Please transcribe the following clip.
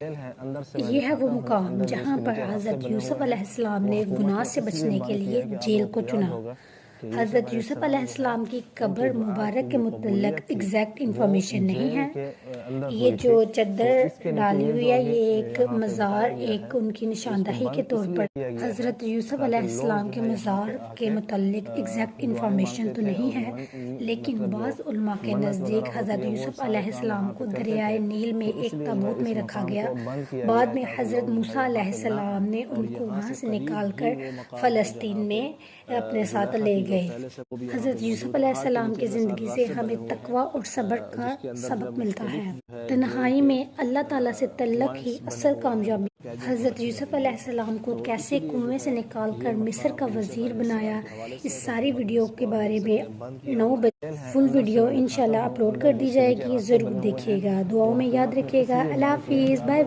یہ ہے وہ مقام جہاں پر حضرت یوسف علیہ السلام نے گناہ سے بچنے کے لیے جیل کو چنا۔ حضرت یوسف علیہ السلام کی قبر مبارک کے متعلق ایگزیکٹ انفارمیشن نہیں ہے۔ یہ جو چادر ڈالی ہوئی ہے یہ ایک مزار، ایک ان کی نشاندہی کے طور پر حضرت یوسف علیہ السلام کے مزار کے متعلق ایگزیکٹ انفارمیشن تو نہیں ہے، لیکن بعض علماء کے نزدیک حضرت یوسف علیہ السلام کو دریائے نیل میں ایک تابوت میں رکھا گیا۔ بعد میں حضرت موسیٰ علیہ السلام نے ان کو وہاں سے نکال کر فلسطین میں اپنے ساتھ لے گئے۔ حضرت یوسف علیہ السلام کی زندگی سے ہمیں تقویٰ اور صبر کا سبق ملتا ہے۔ تنہائی میں اللہ تعالیٰ سے تعلق ہی اصل کامیابی۔ حضرت یوسف علیہ السلام کو کیسے کنویں سے نکال کر مصر کا وزیر بنایا، اس ساری ویڈیو کے بارے میں 9 بجے فل ویڈیو انشاءاللہ اپلوڈ کر دی جائے گی، ضرور دیکھیے گا، دعاؤں میں یاد رکھیے گا۔ اللہ حافظ، بائے۔